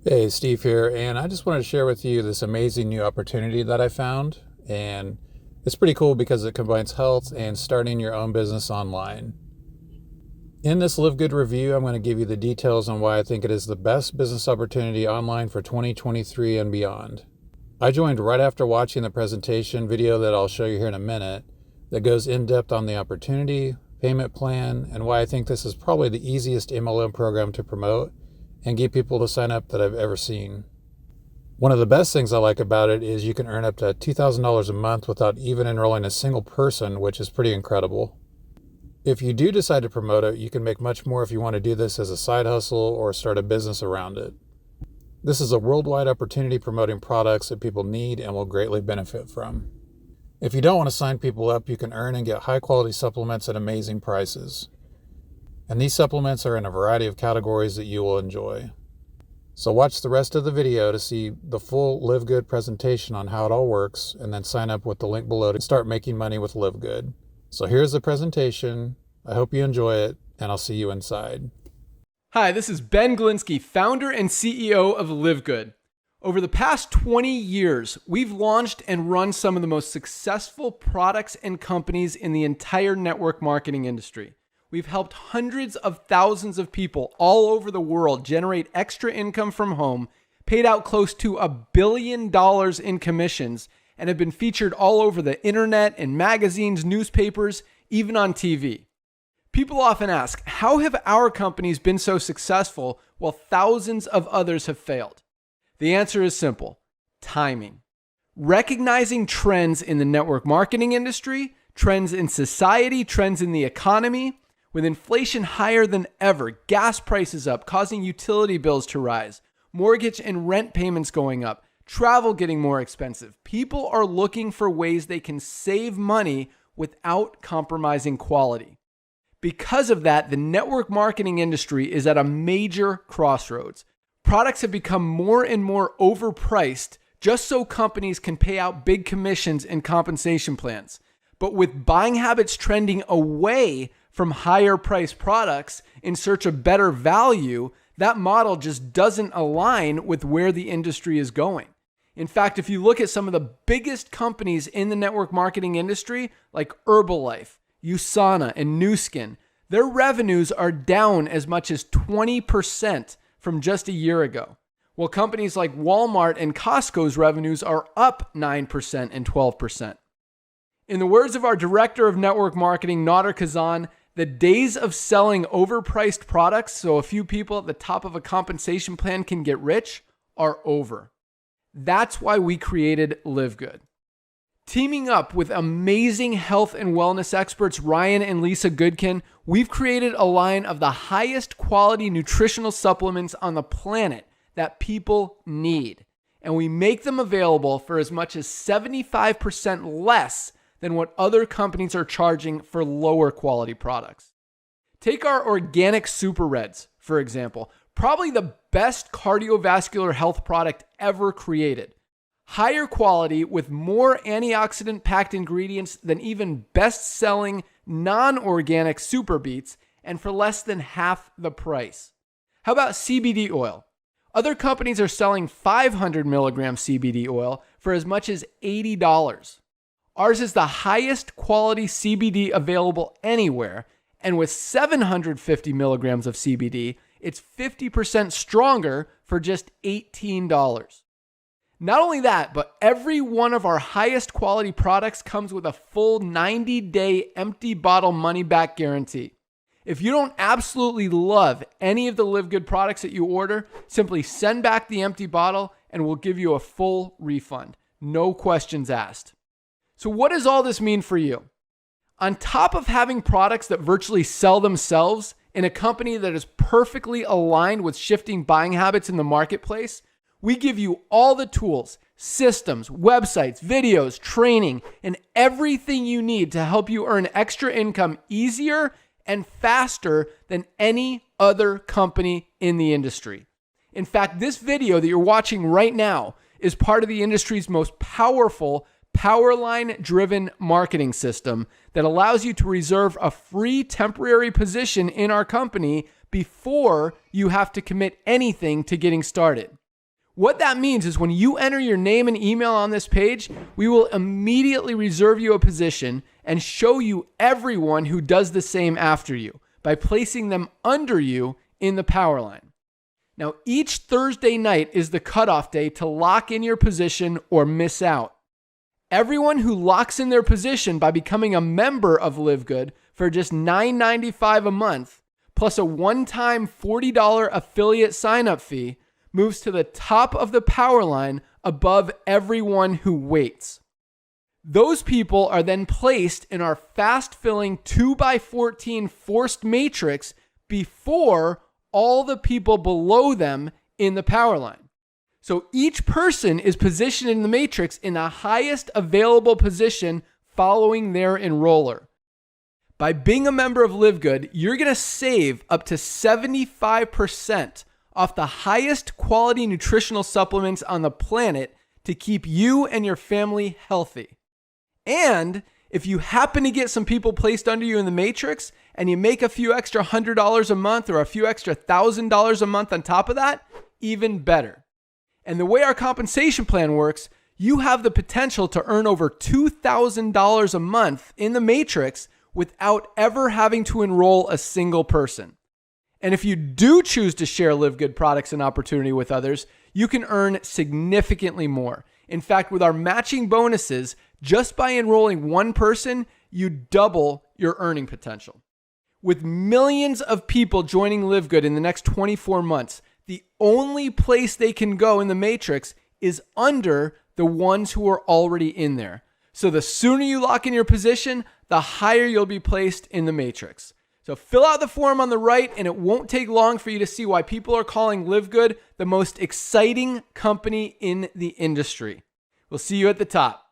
Hey, Steve here, and I just wanted to share with you this amazing new opportunity that I found. And it's pretty cool because it combines health and starting your own business online. In this LiveGood review, I'm going to give you the details on why I think it is the best business opportunity online for 2023 and beyond. I joined right after watching the presentation video that I'll show you here in a minute that goes in depth on the opportunity, payment plan, and why I think this is probably the easiest MLM program to promote and get people to sign up that I've ever seen. One of the best things I like about it is you can earn up to $2,000 a month without even enrolling a single person, which is pretty incredible. If you do decide to promote it, you can make much more if you want to do this as a side hustle or start a business around it. This is a worldwide opportunity promoting products that people need and will greatly benefit from. If you don't want to sign people up, you can earn and get high quality supplements at amazing prices. And these supplements are in a variety of categories that you will enjoy. So watch the rest of the video to see the full LiveGood presentation on how it all works, and then sign up with the link below to start making money with LiveGood. So here's the presentation. I hope you enjoy it, and I'll see you inside. Hi, this is Ben Glinsky, founder and CEO of LiveGood. Over the past 20 years, we've launched and run some of the most successful products and companies in the entire network marketing industry. We've helped hundreds of thousands of people all over the world generate extra income from home, paid out close to $1 billion in commissions, and have been featured all over the internet, in magazines, newspapers, even on TV. People often ask, how have our companies been so successful while thousands of others have failed? The answer is simple: timing. Recognizing trends in the network marketing industry, trends in society, trends in the economy. With inflation higher than ever, gas prices up, causing utility bills to rise, mortgage and rent payments going up, travel getting more expensive, people are looking for ways they can save money without compromising quality. Because of that, the network marketing industry is at a major crossroads. Products have become more and more overpriced just so companies can pay out big commissions and compensation plans. But with buying habits trending away from higher priced products in search of better value, that model just doesn't align with where the industry is going. In fact, if you look at some of the biggest companies in the network marketing industry, like Herbalife, USANA, and Nu Skin, their revenues are down as much as 20% from just a year ago. While companies like Walmart and Costco's revenues are up 9% and 12%. In the words of our director of network marketing, Nader Kazan, the days of selling overpriced products so a few people at the top of a compensation plan can get rich are over. That's why we created LiveGood. Teaming up with amazing health and wellness experts Ryan and Lisa Goodkin, we've created a line of the highest quality nutritional supplements on the planet that people need. And we make them available for as much as 75% less than what other companies are charging for lower quality products. Take our organic Super Reds, for example, probably the best cardiovascular health product ever created. Higher quality with more antioxidant-packed ingredients than even best-selling non-organic Super Beets, and for less than half the price. How about CBD oil? Other companies are selling 500 milligram CBD oil for as much as $80. Ours is the highest quality CBD available anywhere, and with 750 milligrams of CBD, it's 50% stronger for just $18. Not only that, but every one of our highest quality products comes with a full 90-day empty bottle money-back guarantee. If you don't absolutely love any of the LiveGood products that you order, simply send back the empty bottle and we'll give you a full refund. No questions asked. So what does all this mean for you? On top of having products that virtually sell themselves in a company that is perfectly aligned with shifting buying habits in the marketplace, we give you all the tools, systems, websites, videos, training, and everything you need to help you earn extra income easier and faster than any other company in the industry. In fact, this video that you're watching right now is part of the industry's most powerful Powerline-driven marketing system that allows you to reserve a free temporary position in our company before you have to commit anything to getting started. What that means is when you enter your name and email on this page, we will immediately reserve you a position and show you everyone who does the same after you by placing them under you in the Powerline. Now, each Thursday night is the cutoff day to lock in your position or miss out. Everyone who locks in their position by becoming a member of LiveGood for just $9.95 a month, plus a one-time $40 affiliate sign-up fee, moves to the top of the Powerline above everyone who waits. Those people are then placed in our fast-filling 2x14 forced matrix before all the people below them in the Powerline. So each person is positioned in the matrix in the highest available position following their enroller. By being a member of LiveGood, you're going to save up to 75% off the highest quality nutritional supplements on the planet to keep you and your family healthy. And if you happen to get some people placed under you in the matrix and you make a few extra $100 a month or a few extra $1,000 a month on top of that, even better. And the way our compensation plan works, you have the potential to earn over $2,000 a month in the matrix without ever having to enroll a single person. And if you do choose to share LiveGood products and opportunity with others, you can earn significantly more. In fact, with our matching bonuses, just by enrolling one person, you double your earning potential. With millions of people joining LiveGood in the next 24 months, the only place they can go in the matrix is under the ones who are already in there. So the sooner you lock in your position, the higher you'll be placed in the matrix. So fill out the form on the right, and it won't take long for you to see why people are calling LiveGood the most exciting company in the industry. We'll see you at the top.